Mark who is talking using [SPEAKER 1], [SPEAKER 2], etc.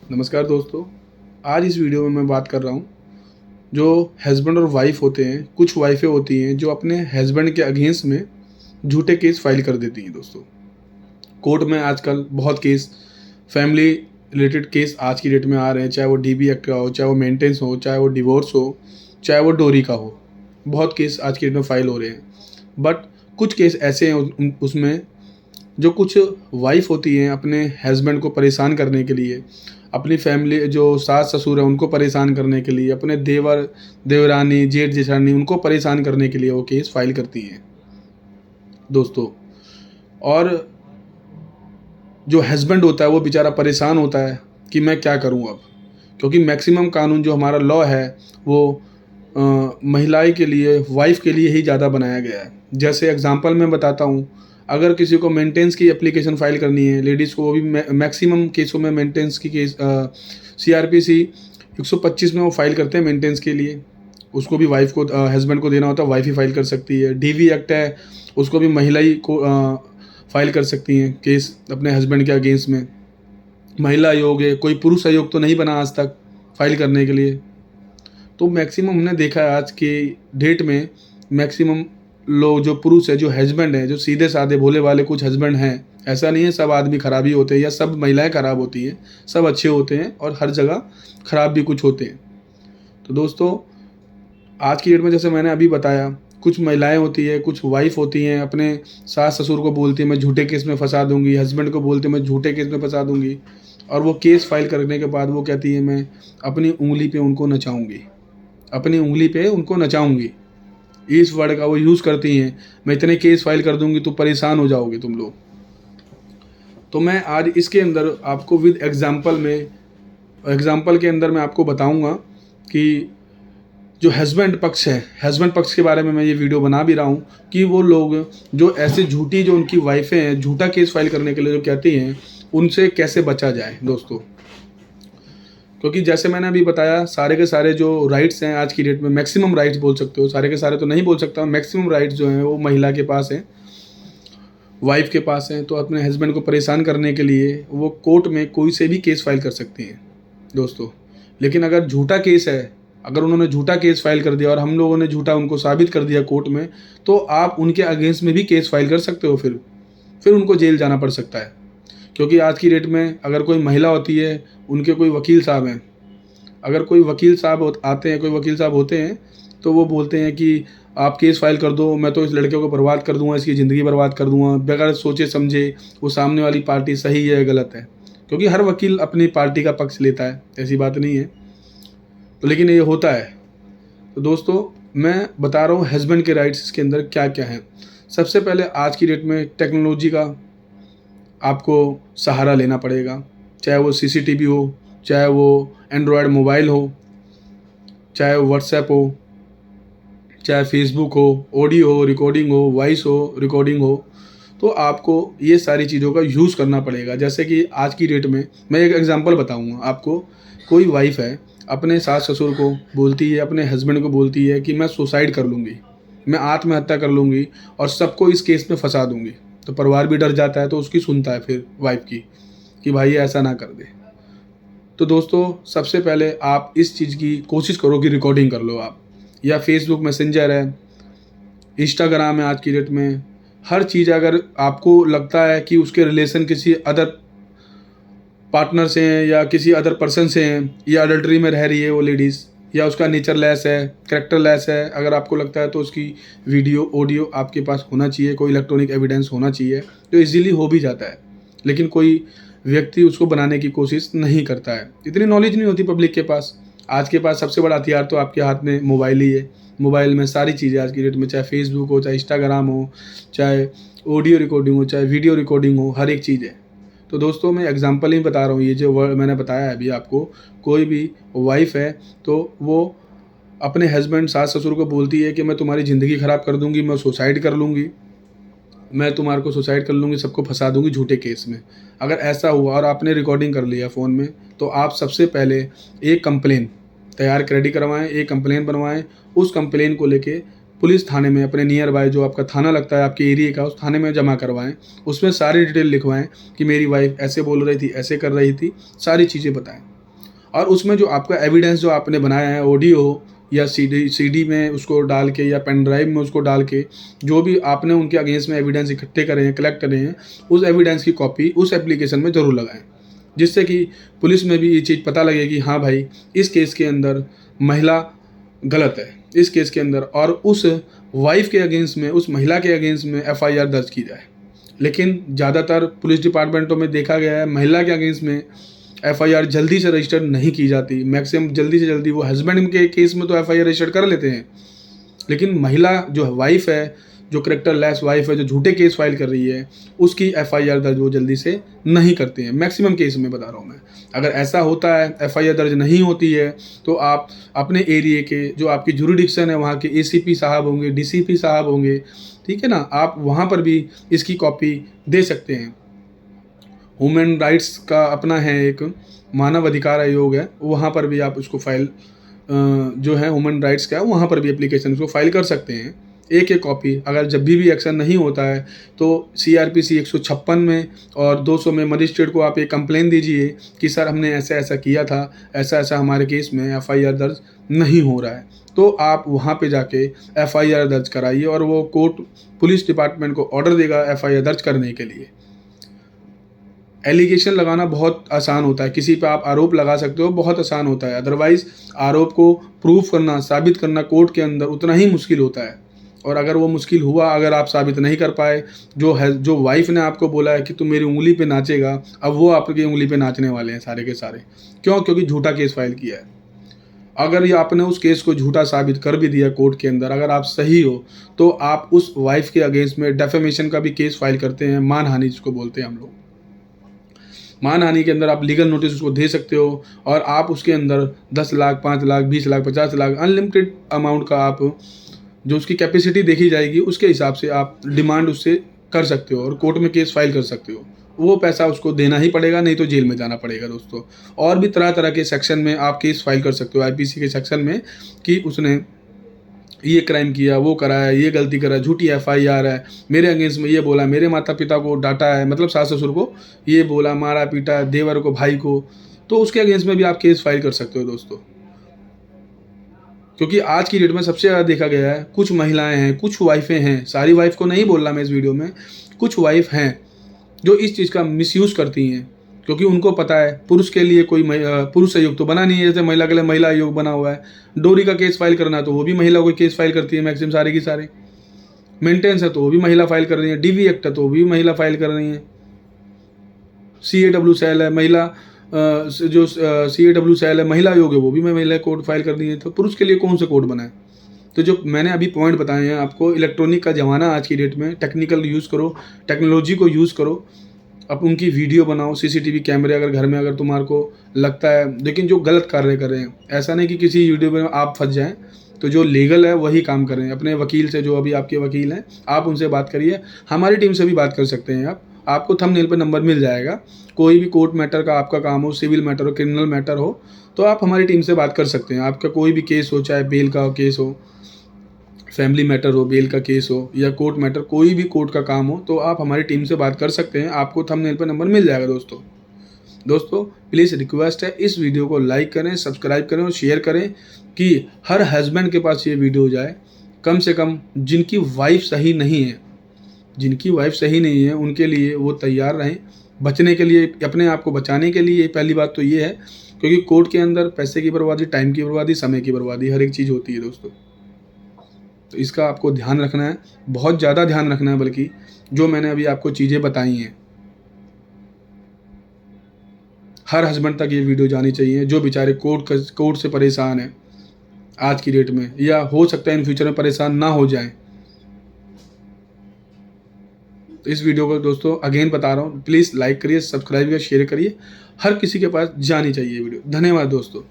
[SPEAKER 1] नमस्कार दोस्तों। आज इस वीडियो में मैं बात कर रहा हूँ जो हस्बैंड और वाइफ़ होते हैं। कुछ वाइफ़ें होती हैं जो अपने हस्बैंड के अगेंस्ट में झूठे केस फाइल कर देती हैं दोस्तों। कोर्ट में आजकल बहुत केस, फैमिली रिलेटेड केस आज की डेट में आ रहे हैं, चाहे वो डीबी एक्ट का हो, चाहे वो मेंटेनेंस हो, चाहे वो डिवोर्स हो, चाहे वो डोरी का हो। बहुत केस आज की डेट में फाइल हो रहे हैं। बट कुछ केस ऐसे हैं उसमें जो कुछ वाइफ़ होती हैं अपने हस्बैंड को परेशान करने के लिए, अपनी फैमिली जो सास-ससुर हैं उनको परेशान करने के लिए, अपने देवर, देवरानी, जेठ-जेठानी उनको परेशान करने के लिए वो केस फाइल करती हैं दोस्तों। और जो हस्बैंड होता है वो बेचारा परेशान होता है कि मैं क्या करूँ अब? क्योंकि मैक्सिमम कानून जो हमारा लॉ है वो महिलाएँ के लिए, वाइफ़ के लिए ही ज़्यादा बनाया गया है। जैसे एग्ज़ाम्पल मैं बताता हूँ, अगर किसी को मेंटेनेंस की एप्लीकेशन फ़ाइल करनी है लेडीज़ को, वो भी मैक्सिमम केसों में मेंटेनेंस की केस सीआरपीसी 125 में वो फ़ाइल करते हैं मेंटेनेंस के लिए। उसको भी वाइफ़ को हस्बैंड को देना होता है, वाइफ़ ही फ़ाइल कर सकती है। डीवी एक्ट है, उसको भी महिला ही को फ़ाइल कर सकती हैं केस अपने हस्बैंड के अगेंस्ट में। महिला आयोग है, कोई पुरुष आयोग तो नहीं बना आज तक फ़ाइल करने के लिए। तो मैक्सिमम हमने देखा है आज की डेट में, मैक्सिमम लोग जो पुरुष है, जो हस्बैंड हैं, जो सीधे-साधे भोले-भाले कुछ हस्बैंड हैं, ऐसा नहीं है सब आदमी खराब ही होते हैं या सब महिलाएँ खराब होती हैं, सब अच्छे होते हैं और हर जगह खराब भी कुछ होते हैं। तो दोस्तों, आज की डेट में जैसे मैंने अभी बताया, कुछ महिलाएँ होती हैं, कुछ वाइफ़ होती हैं, अपने सास-ससुर को बोलती हैं मैं झूठे केस में फँसा दूँगी, हस्बैंड को बोलती हैं मैं झूठे केस में फँसा दूँगी, और वो केस फाइल करने के बाद वो कहती है मैं अपनी उँगली पे उनको नचाऊँगी, अपनी उँगली पे उनको नचाऊँगी। इस वर्ड का वो यूज़ करती हैं, मैं इतने केस फाइल कर दूँगी तो परेशान हो जाओगे तुम लोग। तो मैं आज इसके अंदर आपको विद एग्ज़ाम्पल के अंदर मैं आपको बताऊँगा कि जो हस्बैंड पक्ष है, हस्बैंड पक्ष के बारे में मैं ये वीडियो बना भी रहा हूँ कि वो लोग जो ऐसे झूठी, जो उनकी वाइफ़ें हैं, झूठा केस फाइल करने के लिए जो कहती हैं, उनसे कैसे बचा जाए दोस्तों। क्योंकि जैसे मैंने अभी बताया, सारे के सारे जो राइट्स हैं आज की डेट में, मैक्सिमम राइट्स बोल सकते हो, सारे के सारे तो नहीं बोल सकता, मैक्सिमम राइट्स जो हैं वो महिला के पास हैं, वाइफ़ के पास हैं। तो अपने हस्बैंड को परेशान करने के लिए वो कोर्ट में कोई से भी केस फाइल कर सकती हैं दोस्तों। लेकिन अगर झूठा केस है, अगर उन्होंने झूठा केस फाइल कर दिया और हम लोगों ने झूठा उनको साबित कर दिया कोर्ट में, तो आप उनके अगेंस्ट में भी केस फाइल कर सकते हो। फिर उनको जेल जाना पड़ सकता है। क्योंकि आज की डेट में अगर कोई महिला होती है, उनके कोई वकील साहब हैं, अगर कोई वकील साहब आते हैं, कोई वकील साहब होते हैं, तो वो बोलते हैं कि आप केस फाइल कर दो, मैं तो इस लड़के को बर्बाद कर दूंगा, इसकी ज़िंदगी बर्बाद कर दूंगा, बगैर सोचे समझे वो सामने वाली पार्टी सही है या गलत है। क्योंकि हर वकील अपनी पार्टी का पक्ष लेता है, ऐसी बात नहीं है। तो लेकिन ये होता है। तो दोस्तों, मैं बता रहा हूँ हस्बैंड के राइट्स इसके अंदर क्या क्या हैं। सबसे पहले आज की डेट में टेक्नोलॉजी का आपको सहारा लेना पड़ेगा, चाहे वो सीसीटीवी हो, चाहे वो एंड्रॉयड मोबाइल हो, चाहे वो व्हाट्सएप हो, चाहे फेसबुक हो, ऑडियो हो, रिकॉर्डिंग हो, वॉइस हो, रिकॉर्डिंग हो। तो आपको ये सारी चीज़ों का यूज़ करना पड़ेगा। जैसे कि आज की डेट में मैं एक एग्जांपल बताऊंगा आपको। कोई वाइफ़ है, अपने सास-ससुर को बोलती है, अपने हस्बैंड को बोलती है कि मैं सुसाइड कर लूँगी, मैं आत्महत्या कर लूँगी और सबको इस केस में फँसा दूँगी। तो परिवार भी डर जाता है, तो उसकी सुनता है फिर वाइफ़ की, कि भाई ऐसा ना कर दे। तो दोस्तों, सबसे पहले आप इस चीज़ की कोशिश करो कि रिकॉर्डिंग कर लो आप, या फेसबुक मैसेंजर है, इंस्टाग्राम है आज की डेट में। हर चीज़, अगर आपको लगता है कि उसके रिलेशन किसी अदर पार्टनर से हैं या किसी अदर पर्सन से हैं, या अडल्टरी में रह रही है वो लेडीज़, या उसका नेचर लेस है, कैरेक्टर लेस है, अगर आपको लगता है तो उसकी वीडियो, ऑडियो आपके पास होना चाहिए, कोई इलेक्ट्रॉनिक एविडेंस होना चाहिए, तो इजीली हो भी जाता है। लेकिन कोई व्यक्ति उसको बनाने की कोशिश नहीं करता है, इतनी नॉलेज नहीं होती पब्लिक के पास। आज के पास सबसे बड़ा हथियार तो आपके हाथ में मोबाइल ही है। मोबाइल में सारी चीज़ें आज की डेट में, चाहे फेसबुक हो, चाहे इंस्टाग्राम हो, चाहे ऑडियो रिकॉर्डिंग हो, चाहे वीडियो रिकॉर्डिंग हो, हर एक चीज़ है। तो दोस्तों, मैं एग्जांपल ही बता रहा हूँ, ये जो वर्ड मैंने बताया है अभी आपको, कोई भी वाइफ़ है तो वो अपने हस्बैंड, सास-ससुर को बोलती है कि मैं तुम्हारी ज़िंदगी ख़राब कर दूँगी, मैं सुसाइड कर लूँगी, मैं तुम्हारे को सुसाइड कर लूँगी, सबको फँसा दूँगी झूठे केस में। अगर ऐसा हुआ और आपने रिकॉर्डिंग कर लिया फ़ोन में, तो आप सबसे पहले एक कंप्लेन तैयार रेडी करवाएँ, एक कंप्लेन बनवाएँ। उस कंप्लेन को लेके पुलिस थाने में, अपने नियर बाय जो आपका थाना लगता है आपके एरिया का, उस थाने में जमा करवाएँ। उसमें सारी डिटेल लिखवाएँ कि मेरी वाइफ़ ऐसे बोल रही थी, ऐसे कर रही थी, सारी चीज़ें बताएँ। और उसमें जो आपका एविडेंस जो आपने बनाया है, ऑडियो या सीडी में उसको डाल के या पेन ड्राइव में उसको डाल के, जो भी आपने उनके अगेंस्ट में एविडेंस इकट्ठे करे हैं, कलेक्ट करे हैं, उस एविडेंस की कॉपी उस एप्लीकेशन में ज़रूर लगाएं, जिससे कि पुलिस में भी ये चीज़ पता लगे कि हाँ भाई, इस केस के अंदर महिला गलत है, इस केस के अंदर, और उस वाइफ के अगेंस्ट में, उस महिला के अगेंस्ट में एफआईआर दर्ज की जाए। लेकिन ज़्यादातर पुलिस डिपार्टमेंटों में देखा गया है, महिला के अगेंस्ट में एफआईआर जल्दी से रजिस्टर नहीं की जाती। मैक्सिमम जल्दी से जल्दी वो हस्बैंड के केस में तो एफआईआर रजिस्टर कर लेते हैं, लेकिन महिला जो वाइफ है, जो करेक्टर लेस वाइफ है, जो झूठे केस फाइल कर रही है, उसकी एफआईआर दर्ज वो जल्दी से नहीं करते हैं। मैक्सिमम केस में बता रहा हूँ मैं। अगर ऐसा होता है, एफआईआर दर्ज नहीं होती है, तो आप अपने एरिया के जो आपकी जुरिडिक्शन है, वहाँ के एसीपी साहब होंगे, डीसीपी साहब होंगे, ठीक है ना, आप वहाँ पर भी इसकी कॉपी दे सकते हैं। ह्यूमन राइट्स का अपना है, एक मानव अधिकार आयोग है, वहाँ पर भी आप उसको फाइल जो है ह्यूमन राइट्स का, वहाँ पर भी एप्लीकेशन उसको फाइल कर सकते हैं, एक कॉपी। अगर जब भी एक्शन नहीं होता है तो CRPC 156 में और 200 में मजिस्ट्रेट को आप एक कंप्लेन दीजिए कि सर हमने ऐसा ऐसा किया था, ऐसा ऐसा हमारे केस में एफआईआर दर्ज नहीं हो रहा है, तो आप वहाँ पे जाके एफआईआर दर्ज कराइए और वो कोर्ट पुलिस डिपार्टमेंट को ऑर्डर देगा एफआईआर दर्ज करने के लिए। एलिगेशन लगाना बहुत आसान होता है, किसी पे आप आरोप लगा सकते हो, बहुत आसान होता है। अदरवाइज़ आरोप को प्रूफ करना, साबित करना कोर्ट के अंदर उतना ही मुश्किल होता है। और अगर वो मुश्किल हुआ, अगर आप साबित नहीं कर पाए, जो वाइफ ने आपको बोला है कि तू मेरी उंगली पे नाचेगा, अब वो आपकी उंगली पे नाचने वाले हैं सारे के सारे। क्यों? क्योंकि झूठा केस फाइल किया है। अगर ये आपने उस केस को झूठा साबित कर भी दिया कोर्ट के अंदर, अगर आप सही हो, तो आप उस वाइफ के अगेंस्ट में डेफेमेशन का भी केस फाइल करते हैं, मानहानि जिसको बोलते हैं हम लोग। मानहानि के अंदर आप लीगल नोटिस उसको दे सकते हो, और आप उसके अंदर 10 लाख, 5 लाख, 20 लाख, 50 लाख, अनलिमिटेड अमाउंट का आप जो उसकी कैपेसिटी देखी जाएगी उसके हिसाब से आप डिमांड उससे कर सकते हो और कोर्ट में केस फाइल कर सकते हो। वो पैसा उसको देना ही पड़ेगा, नहीं तो जेल में जाना पड़ेगा दोस्तों। और भी तरह तरह के सेक्शन में आप केस फाइल कर सकते हो IPC के सेक्शन में, कि उसने ये क्राइम किया, वो कराया, ये गलती करा, झूठी एफआईआर है, मेरे अगेंस्ट में ये बोला, मेरे माता पिता को डांटा है, मतलब सास ससुर को ये बोला, मारा पीटा, देवर को, भाई को, तो उसके अगेंस्ट में भी आप केस फाइल कर सकते हो दोस्तों। क्योंकि आज की डेट में सबसे ज़्यादा देखा गया है, कुछ महिलाएं हैं, कुछ वाइफें हैं, सारी वाइफ को नहीं बोल रहा मैं इस वीडियो में, कुछ वाइफ हैं जो इस चीज़ का मिसयूज़ करती हैं, क्योंकि उनको पता है पुरुष के लिए कोई पुरुष आयोग तो बना नहीं है, जैसे महिला के लिए महिला आयोग बना हुआ है। डोरी का केस फाइल करना है तो वो भी महिला को केस फाइल करती है मैक्सिमम सारे की सारे। मेंटेनेंस है तो वो भी महिला फाइल कर रही है, DV एक्ट है तो वो भी महिला फाइल कर रही है, CAW सेल है, महिला जो CAW सेल है, महिला आयोग है, वो भी महिला कोड फाइल कर दी है। तो पुरुष के लिए कौन सा कोड बना है? तो जो मैंने अभी पॉइंट बताए हैं आपको, इलेक्ट्रॉनिक का ज़माना आज की डेट में, टेक्निकल यूज़ करो, टेक्नोलॉजी को यूज़ करो, अब उनकी वीडियो बनाओ, CCTV कैमरे अगर घर में अगर तुम्हारे को लगता है, लेकिन जो गलत कार्य कर रहे हैं, ऐसा नहीं कि किसी वीडियो में आप फंस जाएं, तो जो लीगल है वही काम करें। अपने वकील से, जो अभी आपके वकील हैं, आप उनसे बात करिए, हमारी टीम से भी बात कर सकते हैं आप, आपको थंबनेल पे नंबर मिल जाएगा। कोई भी कोर्ट मैटर का आपका काम हो, सिविल मैटर हो, क्रिमिनल मैटर हो, तो आप हमारी टीम से बात कर सकते हैं। आपका कोई भी केस हो, चाहे बेल का केस हो, फैमिली मैटर हो, बेल का केस हो, या कोर्ट मैटर, कोई भी कोर्ट का काम हो, तो आप हमारी टीम से बात कर सकते हैं। आपको थंबनेल पर नंबर मिल जाएगा दोस्तों प्लीज़ रिक्वेस्ट है, इस वीडियो को लाइक करें, सब्सक्राइब करें और शेयर करें, कि हर हस्बैंड के पास ये वीडियो जाए। कम से कम जिनकी वाइफ सही नहीं है, जिनकी वाइफ सही नहीं है, उनके लिए वो तैयार रहें बचने के लिए, अपने आप को बचाने के लिए। पहली बात तो ये है, क्योंकि कोर्ट के अंदर पैसे की बर्बादी, टाइम की बर्बादी, समय की बर्बादी, हर एक चीज़ होती है दोस्तों। तो इसका आपको ध्यान रखना है, बहुत ज़्यादा ध्यान रखना है, बल्कि जो मैंने अभी आपको चीज़ें बताई हैं, हर हस्बैंड तक ये वीडियो जानी चाहिए, जो बेचारे कोर्ट से परेशान है आज की डेट में, या हो सकता है इन फ्यूचर में परेशान ना हो जाएं। तो इस वीडियो को दोस्तों अगेन बता रहा हूँ, प्लीज़ लाइक करिए, सब्सक्राइब करिए, शेयर करिए, हर किसी के पास जानी चाहिए वीडियो। धन्यवाद दोस्तों।